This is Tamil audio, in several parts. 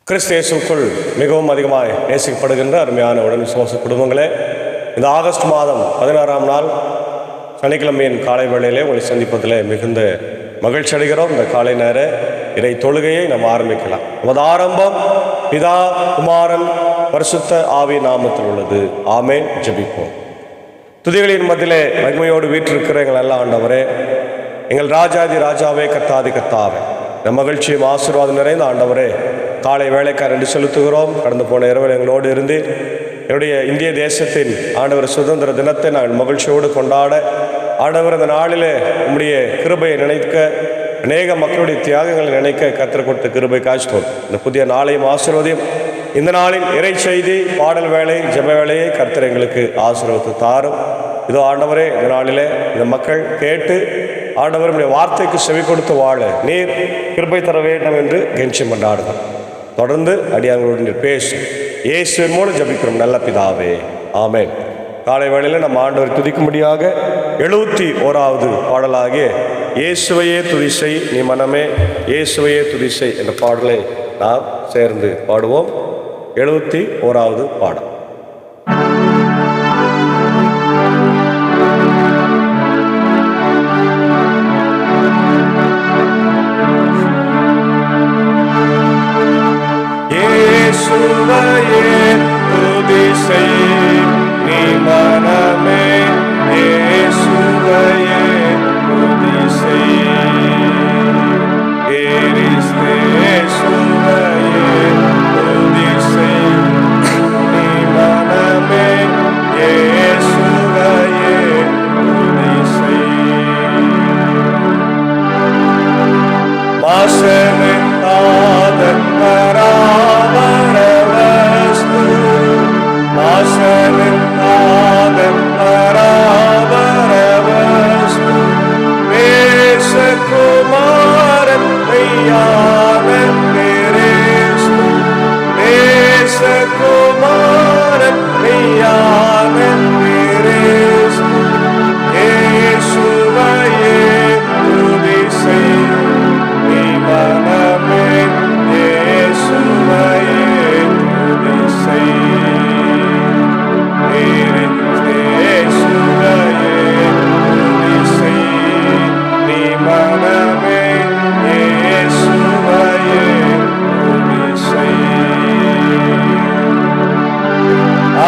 கிறிஸ்து இயேசுவுக்குள் மிகவும் அதிகமாய் நேசிக்கப்படுகின்ற அருமையான உடன் விசுவாச குடும்பங்களே, இந்த ஆகஸ்ட் மாதம் 16ஆம் நாள் சனிக்கிழமையின் காலை வேளையிலே உங்களை சந்திப்பதில் மிகுந்த மகிழ்ச்சி அடைகிறோம். இந்த காலை நேர இறை தொழுகையை நம்ம ஆரம்பிக்கலாம். நமது ஆரம்பம் பிதா, குமாரன், பரிசுத்த ஆவி நாமத்தில் உள்ளது. ஆமென். ஜெபிப்போம். துதிகளின் மத்தியிலே மகிமையோடு வீற்றிருக்கிற எங்கள் நல்ல ஆண்டவரே, எங்கள் ராஜாதி ராஜாவே, கர்த்தாதி கர்த்தாவே, இந்த மகிழ்ச்சியும் ஆசீர்வாதம் நிறைந்த ஆண்டவரே, காலை வேலைக்கார் என்று செலுத்துகிறோம். கடந்து போன இரவில் எங்களோடு இருந்து என்னுடைய இந்திய தேசத்தின் ஆண்டவர் சுதந்திர தினத்தை நாங்கள் மகிழ்ச்சியோடு கொண்டாட, ஆண்டவர் இந்த நாளிலே உம்முடைய கிருபையை நினைக்க, அநேக மக்களுடைய தியாகங்களை நினைக்க கர்த்தர் கொடுத்த கிருபை காய்ச்சோம். இந்த புதிய நாளையும் ஆசீர்வதியும். இந்த நாளின் இறை செய்தி, பாடல் வேலை, ஜெப வேலையை கர்த்தர் எங்களுக்கு ஆசீர்வதித்து தாரும். இதோ ஆண்டவரே, இந்த நாளிலே இந்த மக்கள் கேட்டு ஆண்டவர் உடைய வார்த்தைக்கு செவி கொடுத்து வாழ நீர் கிருபை தர வேண்டும் என்று கெஞ்சி கொண்டாடுகிறோம். தொடர்ந்து அடியாங்களோடு நீர் பேசும். இயேசுவின் மூலம் ஜெபிக்கிறோம் நல்ல பிதாவே, ஆமென். காலை வேளையில் நம்ம ஆண்டவர் துதிக்கும்படியாக 71வது பாடலாகிய இயேசுவையே துதிசை நீ மனமே, இயேசுவையே துதிசை என்ற பாடலை நாம் சேர்ந்து பாடுவோம். 71வது பாடல். இயேசுவையே துதிசை நீ மனமே, இயேசுவையே துதிசை, இயேசுவையே துதிசை நீ மனமே, இயேசுவையே துதிசை. மாசமெத்தாத பராபரவஸ்து, மாசமெத்தாத பராபரவஸ்து, நேசகுமாரன் மெய்யான கிறிஸ்து, நேசகுமாரன் மெய்யான கிறிஸ்து, இயேசுவையே துதிசை நீ மனமே, இயேசுவையே துதிசை, இயேசுவையே துதிசை நீ மனமே, இயேசுவையே துதிசை.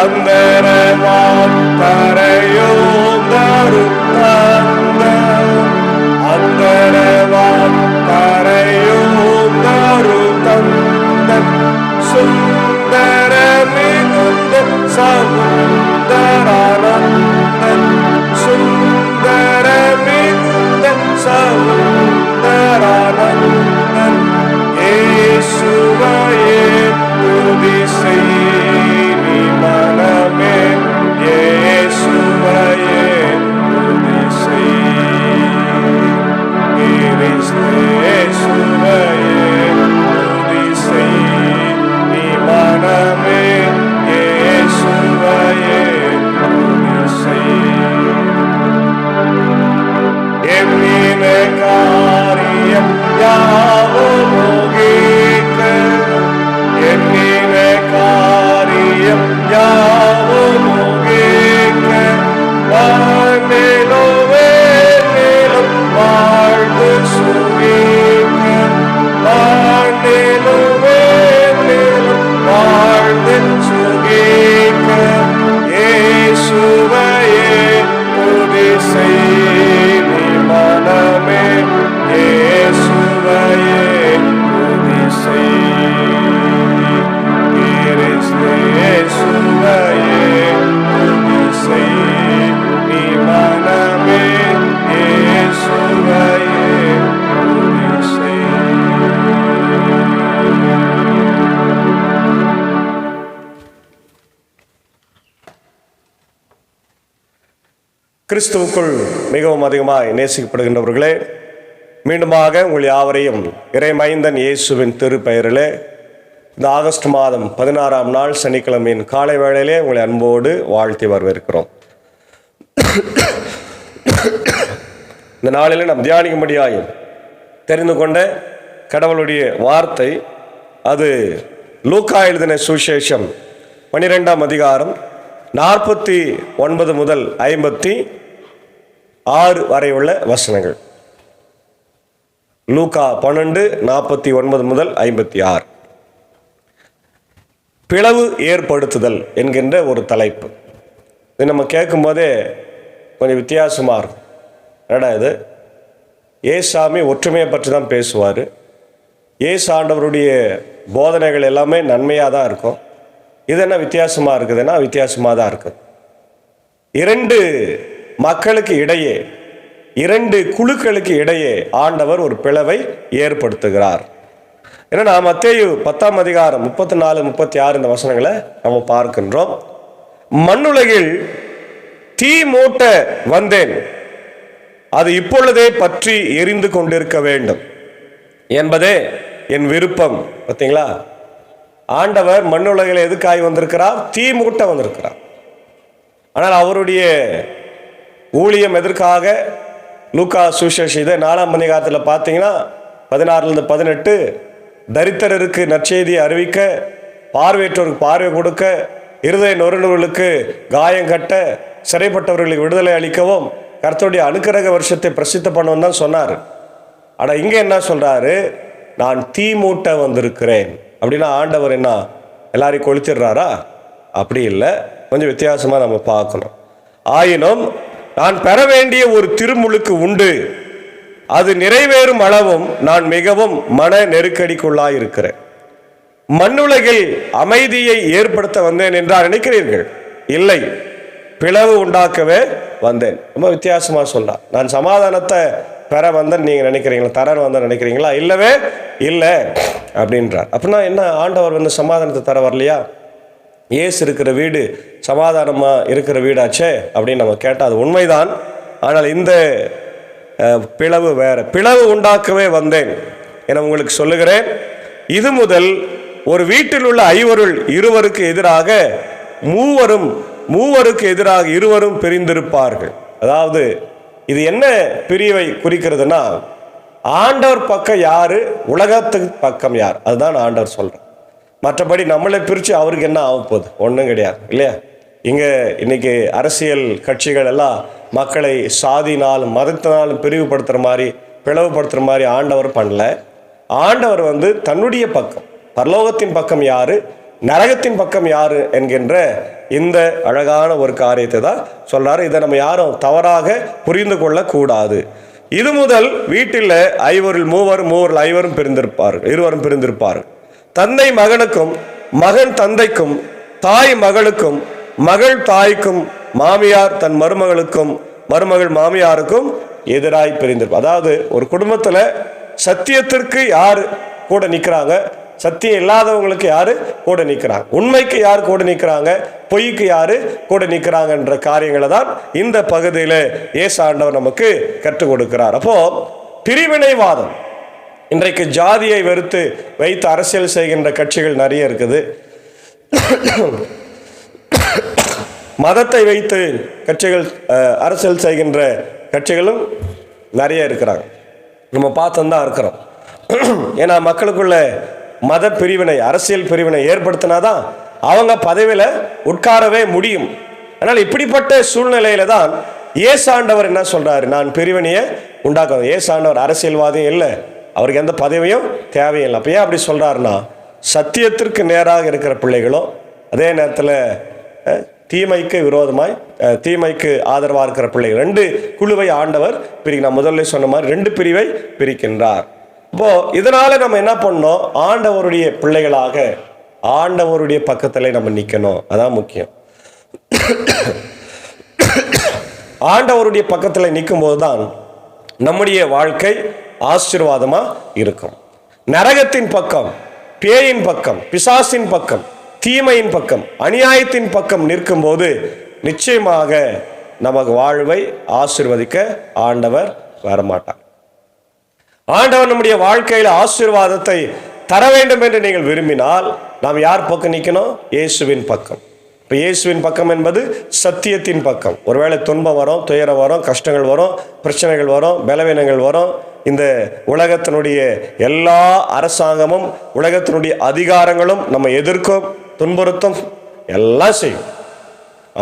அந்தரவாம் தரையோம் தருத்தந்த, அந்தரவாம் தரையோம் தருத்தந்த, சுந்தர மிகுந்த சமுந்தரானந்தன், சுந்தர மிகுந்த சமுந்தரானந்தன், இயேசுவையே துதிசை நீ மனமே, இயேசுவையே துதிசை, இயேசுவையே துதிசை நீ மனமே, இயேசுவையே துதிசை. எண்ணின காரியம் யாவும் முகிக்க, எண்ணின காரியம் யாவும் முகிக்க, வானிலும் வேனிலும் வாழ்ந்து சுகிக்க, வானிலும் வேனிலும் வாழ்ந்து சுகிக்க, இயேசுவையே துதிசை நீ மனமே, இயேசுவையே துதிசை, இயேசுவையே துதிசை நீ மனமே, இயேசுவையே துதிசை. கிறிஸ்துவுக்குள் மிகவும் அதிகமாய் நேசிக்கப்படுகின்றவர்களே, மீண்டுமாக உங்கள் யாவரையும் இறைமைந்தன் இயேசுவின் திருப்பெயரிலே இந்த ஆகஸ்ட் மாதம் 16ஆம் நாள் சனிக்கிழமையின் காலை வேளையிலே உங்களை அன்போடு வாழ்த்தி வரவேற்கிறோம். இந்த நாளில் நாம் தியானிக்கும்படியாயும் தெரிந்து கொண்ட கடவுளுடைய வார்த்தை அது லூக்கா எழுதின சுவிசேஷம் 12ஆம் அதிகாரம் 49 முதல் 56 வரை உள்ள வசனங்கள். லூக்கா 12:49 முதல் 56. பிளவு ஏற்படுத்துதல் என்கின்ற ஒரு தலைப்பு. இது நம்ம கேட்கும் போதே கொஞ்சம் வித்தியாசமாக இருக்கும். என்னடா இது, ஏசாமி ஒற்றுமையை பற்றி தான் பேசுவார். ஏசு ஆண்டவருடைய போதனைகள் எல்லாமே நன்மையாக தான் இருக்கும். இது என்ன வித்தியாசமாக இருக்குதுன்னா வித்தியாசமாக தான் இருக்குது. இரண்டு மக்களுக்கு இடையே, இரண்டு குழுக்களுக்கு இடையே ஆண்டவர் ஒரு பிளவை ஏற்படுத்துகிறார். ஏன்னா மத்தேயு 10ஆம் அதிகாரம் 34-36 இந்த வசனங்களை நம்ம பார்க்கின்றோம். மண்ணுலகில் தீ மூட்ட வந்தேன், அது இப்பொழுதே பற்றி எரிந்து கொண்டிருக்க வேண்டும் என்பதே என் விருப்பம். பார்த்தீங்களா, ஆண்டவர் மண்ணுலகில் எதுக்காய் வந்திருக்கிறார்? தீ மூட்ட வந்திருக்கிறார். ஆனால் அவருடைய ஊழியம் எதற்காக? லூக்கா சுவிசேஷம் இதை 4ஆம் அதிகாரத்தில் பார்த்தீங்கன்னா 16-18 தரித்திரருக்கு நற்செய்தியை அறிவிக்க, பார்வையற்றோருக்கு பார்வை கொடுக்க, இருதய நொறுநூலுக்கு காயம் கட்ட, சிறைப்பட்டவர்களுக்கு விடுதலை அளிக்கவும் கர்த்தருடைய அனுக்கிரக வருஷத்தை பிரசித்த பண்ணவும் தான் சொன்னார். ஆனால் இங்கே என்ன சொல்றாரு? நான் தீ மூட்ட வந்திருக்கிறேன். அப்படின்னா ஆண்டவர் என்ன எல்லாரையும் கொளுத்திடுறாரா? அப்படி இல்லை, கொஞ்சம் வித்தியாசமாக நம்ம பார்க்கணும். ஆயினும் நான் பெற வேண்டிய ஒரு திருமுழுக்கு உண்டு, அது நிறைவேறும் அளவும் நான் மிகவும் மன நெருக்கடிக்குள்ளாய் இருக்கிறேன். மண்ணுலகில் அமைதியை ஏற்படுத்த வந்தேன் என்றால் நினைக்கிறீர்கள்? இல்லை, பிளவு உண்டாக்கவே வந்தேன். ரொம்ப வித்தியாசமாக சொல்றார். நான் சமாதானத்தை பெற வந்தேன் நீங்கள் நினைக்கிறீங்களா? தர வந்தேன் நினைக்கிறீங்களா? இல்லவே இல்லை அப்படின்றார். அப்படின்னா என்ன, ஆண்டவர் வந்து சமாதானத்தை தர வரலையா? ஏசு இருக்கிற வீடு சமாதானமாக இருக்கிற வீடாச்சே அப்படின்னு நம்ம கேட்டால் அது உண்மைதான். ஆனால் இந்த பிளவு வேற. பிளவு உண்டாக்கவே வந்தேன் என உங்களுக்கு சொல்லுகிறேன். இது முதல் ஒரு வீட்டில் உள்ள ஐவருள் இருவருக்கு எதிராக மூவருக்கு எதிராக இருவரும் பிரிந்திருப்பார்கள். அதாவது இது என்ன பிரிவை குறிக்கிறதுனா, ஆண்டவர் பக்கம் யாரு, உலகத்துக்கு பக்கம் யார், அதுதான் ஆண்டவர் சொல்றார். மற்றபடி நம்மளை பிரித்து அவருக்கு என்ன ஆக போகுது? ஒன்றும் கிடையாது இல்லையா? இன்னைக்கு அரசியல் கட்சிகள் எல்லாம் மக்களை சாதினாலும் மதத்தினாலும் பிரிவுபடுத்துகிற மாதிரி, பிளவுபடுத்துகிற மாதிரி ஆண்டவர் பண்ணல. ஆண்டவர் வந்து தன்னுடைய பக்கம், பரலோகத்தின் பக்கம் யாரு, நரகத்தின் பக்கம் யாரு என்கின்ற இந்த அழகான ஒரு காரியத்தை தான் சொல்றாரு. இதை நம்ம யாரும் தவறாக புரிந்து கொள்ளக்கூடாது. இது முதல் வீட்டில் ஐவரில் மூவரில் ஐவரும் இருவரும் பிரிந்திருப்பார்கள். தந்தை மகனுக்கும், மகன் தந்தைக்கும், தாய் மகளுக்கும், மகள் தாய்க்கும், மாமியார் தன் மருமகளுக்கும், மருமகள் மாமியாருக்கும் எதிராய் பிரிந்திருப்பார். அதாவது ஒரு குடும்பத்தில் சத்தியத்திற்கு யார் கூட நிற்கிறாங்க, சத்தியம் இல்லாதவங்களுக்கு யாரு கூட நிற்கிறாங்க, உண்மைக்கு யார் கூட நிற்கிறாங்க, பொய்க்கு யாரு கூட நிற்கிறாங்கன்ற காரியங்களை தான் இந்த பகுதியில் இயேசு ஆண்டவர் நமக்கு கற்றுக் கொடுக்கிறார். அப்போ பிரிவினைவாதம், இன்றைக்கு ஜாதியை வெறுத்து வைத்து அரசியல் செய்கின்ற கட்சிகள் நிறைய இருக்குது. மதத்தை வைத்து கட்சிகள் அரசியல் செய்கின்ற கட்சிகளும் நிறைய இருக்கிறாங்க. நம்ம பார்த்துதான் இருக்கிறோம். ஏன்னா மக்களுக்குள்ள மத பிரிவினை, அரசியல் பிரிவினை ஏற்படுத்தினாதான் அவங்க பதவியில் உட்காரவே முடியும். அதனால் இப்படிப்பட்ட சூழ்நிலையில தான் இயேசு ஆண்டவர் என்ன சொல்றாரு? நான் பிரிவினையை உண்டாக்குவேன். இயேசு ஆண்டவர் அரசியல்வாதியும் இல்லை, அவருக்கு எந்த பதவியும் தேவையில்லை. அப்போ ஏன் அப்படி சொல்றாருன்னா, சத்தியத்திற்கு நேராக இருக்கிற பிள்ளைகளும் அதே நேரத்தில் தீமைக்கு விரோதமாய், தீமைக்கு ஆதரவாக இருக்கிற பிள்ளைகள், ரெண்டு குழுவை ஆண்டவர் நான் முதல்ல சொன்ன மாதிரி ரெண்டு பிரிவை பிரிக்கின்றார். இப்போ இதனால நம்ம என்ன பண்ணோம்? ஆண்டவருடைய பிள்ளைகளாக ஆண்டவருடைய பக்கத்தில் நம்ம நிற்கணும். அதான் முக்கியம். ஆண்டவருடைய பக்கத்தில் நிற்கும் போதுதான் நம்முடைய வாழ்க்கை ஆசீர்வாதமா இருக்கும். நரகத்தின் பக்கம், பேயின் பக்கம், பிசாசின் பக்கம், தீமையின் பக்கம், அநியாயத்தின் பக்கம் நிற்கும் போது நிச்சயமாக நமக்கு வாழ்வை ஆசீர்வதிக்க ஆண்டவர் வரமாட்டார். ஆண்டவர் நம்முடைய வாழ்க்கையில் ஆசீர்வாதத்தை தர வேண்டும் என்று நீங்கள் விரும்பினால் நாம் யார் பக்கம் நிற்கணும்? இயேசுவின் பக்கம். இப்போ இயேசுவின் பக்கம் என்பது சத்தியத்தின் பக்கம். ஒருவேளை துன்பம் வரும், துயரம் வரும், கஷ்டங்கள் வரும், பிரச்சனைகள் வரும், பலவீனங்கள் வரும். இந்த உலகத்தினுடைய எல்லா அரசாங்கமும் உலகத்தினுடைய அதிகாரங்களும் நம்ம எதிர்க்கும், துன்புறுத்தும், எல்லாம் செய்யும்.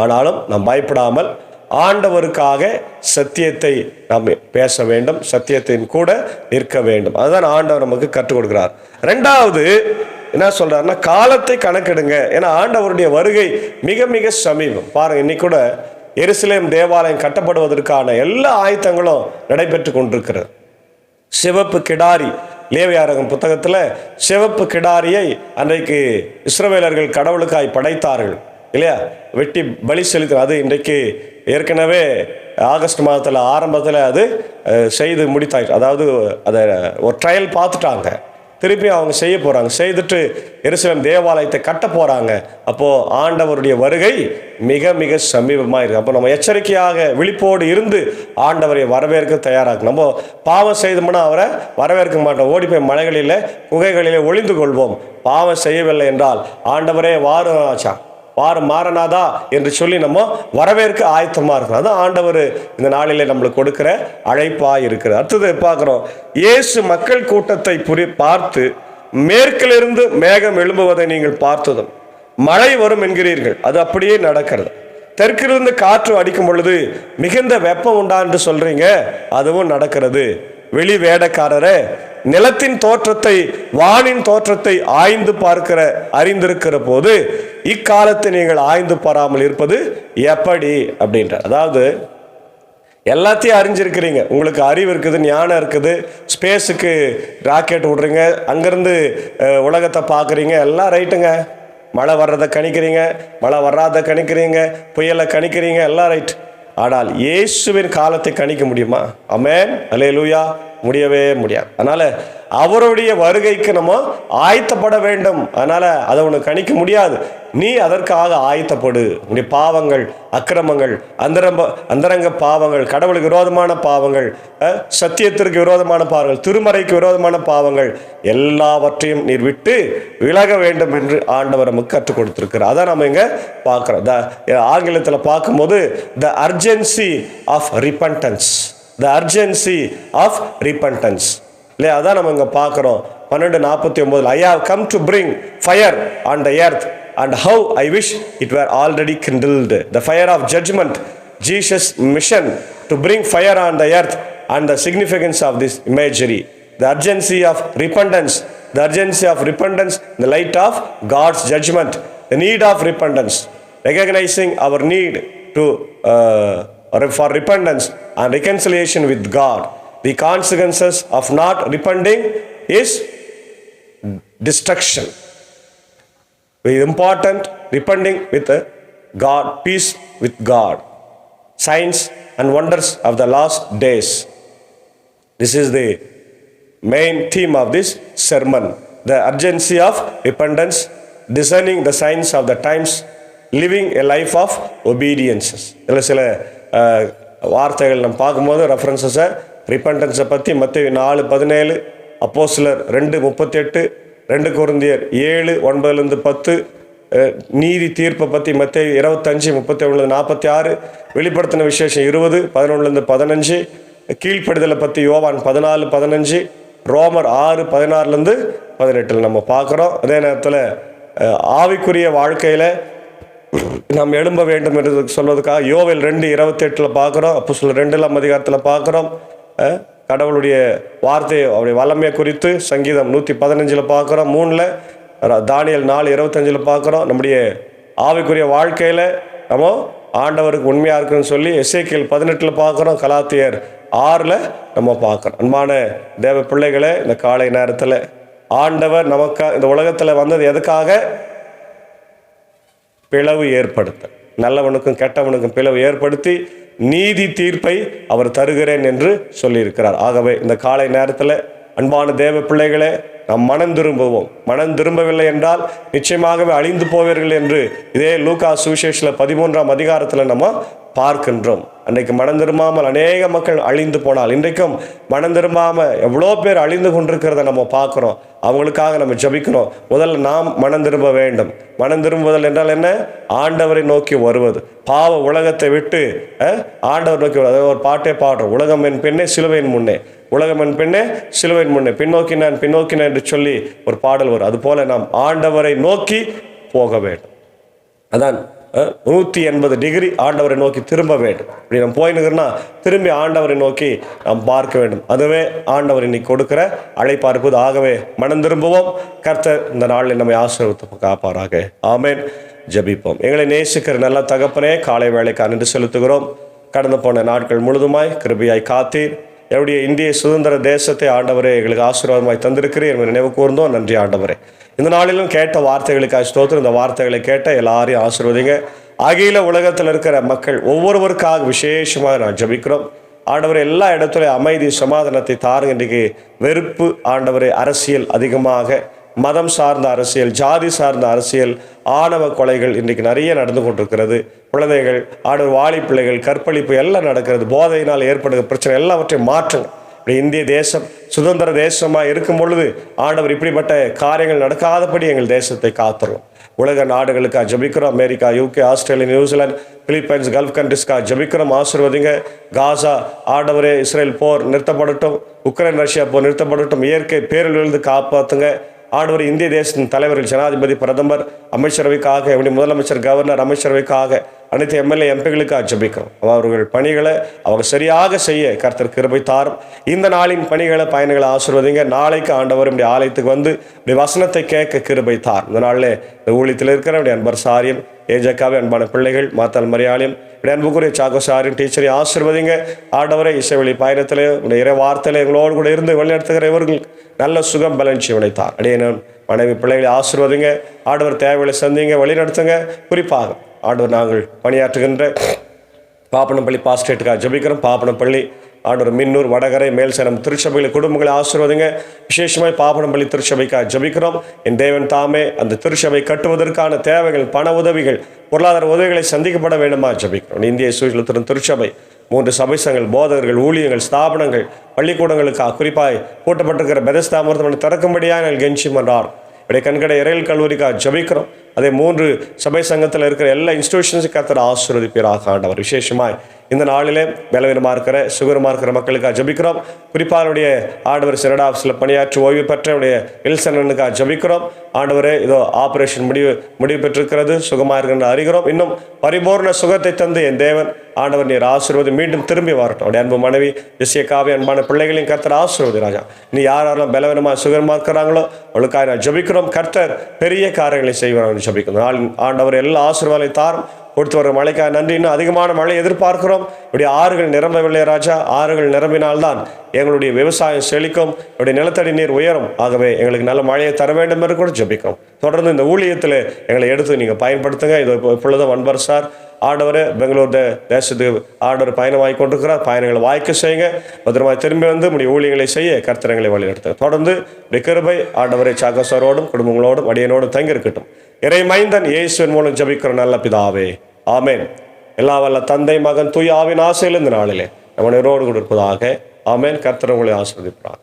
ஆனாலும் நாம் பயப்படாமல் ஆண்டவருக்காக சத்தியத்தை நாம் பேச வேண்டும், சத்தியத்தின் கூட நிற்க வேண்டும். அதுதான் ஆண்டவர் நமக்கு கற்றுக் கொடுக்கிறார். ரெண்டாவது என்ன சொல்றாருன்னா, காலத்தை கணக்கெடுங்க. ஏன்னா ஆண்டவருடைய வருகை மிக மிக சமீபம். பாருங்க, இன்னைக்கு கூட எருசலேம் தேவாலயம் கட்டப்படுவதற்கான எல்லா ஆயத்தங்களும் நடைபெற்று கொண்டிருக்கிறது. சிவப்பு கிடாரி, லேவியாரகம் புத்தகத்தில் சிவப்பு கிடாரியை அன்றைக்கு இஸ்ரவேலர்கள் கடவுளுக்காய் படைத்தார்கள் இல்லையா, வெட்டி பலி செலுத்தின. அது இன்றைக்கு ஏற்கனவே ஆகஸ்ட் மாதத்தில் ஆரம்பத்தில் அது செய்து முடித்தாயிற்று. அதாவது அதை ஒரு ட்ரையல் பார்த்துட்டாங்க, திருப்பி அவங்க செய்ய போகிறாங்க. செய்துட்டு எருசலேம் தேவாலயத்தை கட்ட போகிறாங்க. அப்போது ஆண்டவருடைய வருகை மிக மிக சமீபமாக இருக்குது. அப்போ நம்ம எச்சரிக்கையாக விழிப்போடு இருந்து ஆண்டவரை வரவேற்க தயாராகும். நம்ம பாவம் செய்தோம்னா அவரை வரவேற்க மாட்டோம், ஓடி போய் மலைகளில் குகைகளிலே ஒளிந்து கொள்வோம். பாவம் செய்யவில்லை என்றால் ஆண்டவரே வாருச்சா, வாரு மாறனாதா என்று சொல்லி நம்ம வரவேற்க ஆயத்தமாக இருக்கணும். அதான் ஆண்டவர் இந்த நாளிலே நம்மளுக்கு கொடுக்கிற அழைப்பாக இருக்குது. அடுத்தது பார்க்குறோம், இயேசு மக்கள் கூட்டத்தை பார்த்து, மேற்கிலிருந்து மேகம் எழும்புவதை நீங்கள் பார்த்ததும் மழை வரும் என்கிறீர்கள், அது அப்படியே நடக்கிறது. தெற்கிலிருந்து காற்று அடிக்கும் பொழுது மிகுந்த வெப்பம் உண்டா என்று சொல்றீங்க, அதுவும் நடக்கிறது. வெளி வேடக்காரரே, நிலத்தின் தோற்றத்தை வானின் தோற்றத்தை ஆய்ந்து அறிந்திருக்கிற போது இக்காலத்தை நீங்கள் ஆய்ந்து பாராமல் இருப்பது எப்படி அப்படின்ற. அதாவது எல்லாத்தையும் அறிஞ்சிருக்கிறீங்க, உங்களுக்கு அறிவு இருக்குது, ஞானம் இருக்குது, ஸ்பேஸுக்கு ராக்கெட் விடுறீங்க, அங்கேருந்து உலகத்தை பார்க்குறீங்க, எல்லாம் ரைட்டுங்க. மழை வர்றதை கணிக்கிறீங்க, மழை வராத கணிக்கிறீங்க, புயலை கணிக்கிறீங்க, எல்லாம் ரைட். ஆனால் இயேசுவின் காலத்தை கணிக்க முடியுமா? ஆமென், அல்லேலூயா. முடியவே முடியாது. அதனால அவருடைய வருகைக்கு நம்ம ஆயத்தப்பட வேண்டும். அதனால அதை உனக்கு கணிக்க முடியாது. நீ அதற்காக ஆயத்தப்படு. உன்னுடைய பாவங்கள், அக்கிரமங்கள், அந்தரங்க பாவங்கள், கடவுளுக்கு விரோதமான பாவங்கள், சத்தியத்திற்கு விரோதமான பாவங்கள், திருமறைக்கு விரோதமான பாவங்கள் எல்லாவற்றையும் நீர் விட்டு விலக வேண்டும் என்று ஆண்டவர் நமக்கு கற்றுக் கொடுத்திருக்கிறார். அதான் நம்ம இங்க பார்க்கிறோம். ஆங்கிலத்தில் பார்க்கும்போது the urgency of repentance, the urgency of repentance இல்லையா, அதான் நம்ம இங்கே பார்க்குறோம். 12:49 I have come to bring fire on the earth and how I wish it were already kindled. The fire of judgment, Jesus' mission to bring fire on the earth, and the significance of this imagery. The urgency of repentance, the urgency of repentance in the light of God's judgment, the need of repentance, recognizing our need to for repentance and reconciliation with God. The consequences of not repenting is destruction. Very important, repenting with God, peace with God, signs and wonders of the last days. This is the main theme of this sermon. The urgency of repentance, discerning the signs of the times, living a life of obediences. சில வார்த்தைகள் நம்ம பார்க்கும்போது ரெஃபரன்சஸை ரிப்பன்டன்ஸை பற்றி மத்தேயு 4:17, அப்போஸ்தலர் 2:38, 2 கொரிந்தியர் 7:9-10, நீதி தீர்ப்பை பற்றி மத்தேயு 25:31-46, வெளிப்படுத்தின விசேஷம் 20:11-15, கீழ்ப்படுதலை பற்றி யோவான் 14:15, ரோமர் 6:16-18 நம்ம பார்க்குறோம். அதே நேரத்தில் ஆவிக்குரிய வாழ்க்கையில் நாம் எழும்ப வேண்டும் என்று சொல்வதற்காக யோவேல் 2:28 பார்க்குறோம், அப்போஸ்தலர் 2 பார்க்குறோம். கடவுளுடைய வார்த்தை அவருடைய வல்லமையை குறித்து சங்கீதம் 115 பார்க்குறோம். 3 தானியேல் 4:25 பார்க்குறோம். நம்முடைய ஆவிக்குரிய வாழ்க்கையில் நம்ம ஆண்டவருக்கு உண்மையாக இருக்குன்னு சொல்லி எசேக்கியேல் 18 பார்க்குறோம். கலாத்தியர் 6 நம்ம பார்க்குறோம். அன்பான தேவ பிள்ளைகளே, இந்த காலை நேரத்தில் ஆண்டவர் நமக்கு இந்த உலகத்தில் வந்தது எதுக்காக? பிளவு ஏற்படுத்த, நல்லவனுக்கும் கெட்டவனுக்கும் பிளவு ஏற்படுத்தி நீதி தீர்ப்பை அவர் தருகிறேன் என்று சொல்லியிருக்கிறார். ஆகவே இந்த காலை நேரத்தில் அன்பான தேவ பிள்ளைகளே, நாம் மனம் திரும்புவோம். மனம் திரும்பவில்லை என்றால் நிச்சயமாகவே அழிந்து போவீர்கள் என்று இதே லூக்கா சுவிசேஷத்தில் 13ஆம் அதிகாரத்தில் நம்ம பார்க்கின்றோம். அன்றைக்கு மனம் திரும்பாமல் அநேக மக்கள் அழிந்து போனால், இன்றைக்கும் மனம் திரும்பாமல் எவ்வளோ பேர் அழிந்து கொண்டிருக்கிறத நம்ம பார்க்குறோம். அவங்களுக்காக நம்ம ஜபிக்கணும். முதல்ல நாம் மனம் திரும்ப வேண்டும். மனம் திரும்புதல் என்றால் என்ன? ஆண்டவரை நோக்கி வருவது. பாவ உலகத்தை விட்டு ஆண்டவர் நோக்கி வருவது. ஒரு பாட்டே பாடுறோம், உலகம் என் பெண்ணே சிலுவையின் முன்னே, உலகம் என் பெண்ணே சிலுவையின் முன்னே, பின்னோக்கினான் பின்னோக்கினான் என்று சொல்லி ஒரு பாடல் வரும். அதுபோல நாம் ஆண்டவரை நோக்கி போக வேண்டும். அதான் 180 டிகிரி ஆண்டவரை நோக்கி திரும்ப வேண்டும். இப்படி நம்ம போயினுக்கிறோன்னா திரும்பி ஆண்டவரை நோக்கி நாம் பார்க்க வேண்டும். அதுவே ஆண்டவர் இன்னைக்கு கொடுக்கிற அழைப்பா இருப்பது. ஆகவே மனம் திரும்புவோம். கர்த்தர் இந்த நாளில் நம்மை ஆசீர்வதித்து காப்பாராக. ஆமென். ஜெபிப்போம். எங்களை நேசிக்கிற நல்ல தகப்பனே, காலை வேளைக்கு நன்றி செலுத்துகிறோம். கடந்து போன நாட்கள் முழுதுமாய் கிருபையாய் காத்தீர். என்னுடைய இந்திய சுதந்திர தேசத்தை ஆண்டவரே எங்களுக்கு ஆசீர்வாதமாய் தந்திருக்கிறேன் என்று நினைவு கூர்ந்தோம். நன்றி ஆண்டவரே. இந்த நாளிலும் கேட்ட வார்த்தைகளுக்காக ஸ்தோத்திரம். இந்த வார்த்தைகளை கேட்ட எல்லாரையும் ஆசீர்வதிங்க. அகில உலகத்தில் இருக்கிற மக்கள் ஒவ்வொருவருக்காக விசேஷமாக நான் ஜெபிக்கிறோம். ஆண்டவரே, எல்லா இடத்துலையும் அமைதி சமாதானத்தை தாருங்க. இன்றைக்கு வெறுப்பு ஆண்டவரே, அரசியல் அதிகமாக, மதம் சார்ந்த அரசியல், ஜாதி சார்ந்த அரசியல், ஆணவ கொலைகள் இன்றைக்கு நிறைய நடந்து கொண்டிருக்கிறது. குழந்தைகள், ஆடவர் வாலி பிள்ளைகள், கற்பழிப்பு எல்லாம் நடக்கிறது. போதையினால் ஏற்படுகிற பிரச்சனை எல்லாவற்றையும் மாற்றுங்க. இந்திய தேசம் சுதந்திர தேசமாக இருக்கும் பொழுது ஆண்டவர் இப்படிப்பட்ட காரியங்கள் நடக்காதபடி எங்கள் தேசத்தை காத்துறோம். உலக நாடுகளுக்காக ஜபிக்கிறோம். America, UK, Australia, New Zealand, Philippines, gulf கண்ட்ரிஸ்க்காக ஜபிக்கிறோம். ஆசீர்வதிங்க. காசா ஆண்டவரே, இஸ்ரேல் போர் நிறுத்தப்படட்டும், உக்ரைன் ரஷ்யா போர் நிறுத்தப்படட்டும், இயற்கை பேரிலிருந்து காப்பாற்றுங்க. ஆண்டவர் இந்திய தேசத்தின் தலைவர்கள், ஜனாதிபதி, பிரதமர், அமைச்சரவைக்காக, எப்படி முதலமைச்சர், கவர்னர், அமைச்சரவைக்காக, அனைத்து எம்எல்ஏ எம்பிகளுக்காக ஜெபிக்கிறோம். அவர்கள் பணிகளை அவங்க சரியாக செய்ய கர்த்தர் கிருபை தாரும். இந்த நாளின் பணிகளை, பயணிகளை ஆசீர்வதிங்க. நாளைக்கு ஆண்டவர் இப்படி ஆலயத்துக்கு வந்து இப்படி வசனத்தை கேட்க கிருபை தார். இந்த நாளில் இந்த ஊழியத்தில் இருக்கிற இப்படி அன்பர் சாரியம், ஏஜக்காவே, அன்பான பிள்ளைகள், மாத்தால் மரியாளியம், இப்படி அன்புக்குரிய சாக்கோ சாரியம் டீச்சரை ஆசீர்வதிங்க. ஆண்டவரை இசைவெளி பயணத்திலே உடைய இறை வார்த்தையில எங்களோடு கூட இருந்து வழிநடத்துகிற இவர்கள் நல்ல சுகம் பலன்ச்சி விளைத்தார். அடியே மனைவி பிள்ளைகளை ஆசீர்வதிங்க. ஆண்டவர் தேவைகளை சந்திங்க, வழிநடத்துங்க. குறிப்பாக ஆண்டவர் நாங்கள் பணியாற்றுகின்ற பாப்பனப்பள்ளி பாஸ்டேட்டுக்காக ஜெபிக்கிறோம். பாப்பனப்பள்ளி, ஆண்டவர் மின்னூர், வடகரை, மேல்சேனம் திருச்சபைகளை குடும்பங்களை ஆசீர்வதிங்க. விசேஷமாய் பாப்பனப்பள்ளி திருச்சபைக்காக ஜெபிக்கிறோம். என் தேவன் தாமே அந்த திருச்சபை கட்டுவதற்கான தேவைகள், பண உதவிகள், பொருளாதார உதவிகளை சந்திக்கப்பட வேண்டுமா ஜெபிக்கிறோம். இந்திய சுவிசேஷ திருச்சபை 3 சபை சங்கங்கள், போதகர்கள், ஊழியர்கள், ஸ்தாபனங்கள், பள்ளிக்கூடங்களுக்காக குறிப்பாய் பூட்டப்பட்டிருக்கிற பெதஸ்தா மருத்துவமனை திறக்கும்படியாக நாங்கள் கெஞ்சி மன்றார். இப்படி கண்கடை இறையல் கல்லூரிக்காக ஜெபிக்கிறோம். அதே 3 சபை சங்கத்தில் இருக்கிற எல்லா இன்ஸ்டிடியூஷன்ஸுக்கு கர்த்தர் ஆசீர்வதிப்பீராக ஆண்டவர். விசேஷமாய் இந்த நாளிலே பலவீனமாக இருக்கிற, சுகரமாக இருக்கிற மக்களுக்காக ஜெபிக்கிறோம். குறிப்பாக அவருடைய ஆண்டவர் சிரடா ஆஃபீஸில் பணியாற்றி ஓய்வு பெற்றவுடைய வில்சனுக்காக ஜெபிக்கிறோம். ஆண்டவரே, இதோ ஆபரேஷன் முடிவு பெற்றிருக்கிறது, சுகமாக இருக்கின்ற அறிகிறோம். இன்னும் பரிபூர்ண சுகத்தை தந்து என் தேவன் ஆண்டவர் நீர் ஆசீர்வதி மீண்டும் திரும்பி வரட்டும். அவருடைய அன்பு மனைவி ஜெசிகாவே, அன்பான பிள்ளைகளையும் கர்த்தர் ஆசீர்வதி ராஜா. நீ யாரெல்லாம் பலவீனமாக சுகரமாக இருக்கிறாங்களோ அவளுக்காக நான் ஜெபிக்கிறோம். கர்த்தர் பெரிய காரியங்களை செய்வார் ஜெபிக்கிறோம். ஆண்டவர் எல்லா ஆசீர்வாதங்களை தாரும். கொடுத்து வர மழைக்காக நன்றி. இன்னும் அதிகமான மழை எதிர்பார்க்கிறோம். இப்படி ஆறுகள் நிரம்பவில்லை ராஜா. ஆறுகள் நிரம்பினால்தான் எங்களுடைய விவசாயம் செழிக்கும், என்னுடைய நிலத்தடி நீர் உயரும். ஆகவே எங்களுக்கு நல்ல மழையை தர வேண்டும் என்று கூட ஜெபிக்கிறோம். தொடர்ந்து இந்த ஊழியத்தில் எங்களை எடுத்து நீங்கள் பயன்படுத்துங்க. இது இப்பொழுதும் அன்பர் சார் ஆண்டவர் பெங்களூர் தேசத்துக்கு ஆண்டவர் பயணமாகி கொண்டிருக்கிறார். பயணங்களை வாய்க்க செய்யுங்க. பத்திரமாய் திரும்பி வந்து நம்முடைய ஊழியங்களை செய்ய கர்த்தரங்களை வழிநடத்துங்க. தொடர்ந்து கிருபை ஆண்டவரை சாகசாரோடும் குடும்பங்களோடும் அடியனோடும் தங்கி இருக்கட்டும். இறை மைந்தன் இயேசுவின் மூலம் ஜெபிக்கிற நல்ல பிதாவே, ஆமென். எல்லா வல்ல தந்தை, மகன், தூய ஆவியின் ஆசையில் இந்த நாளிலே நம்ம நேரோடு கொடுப்பதாக. ஆமென். கர்த்தர் உங்களை ஆசீர்வதிப்பார்.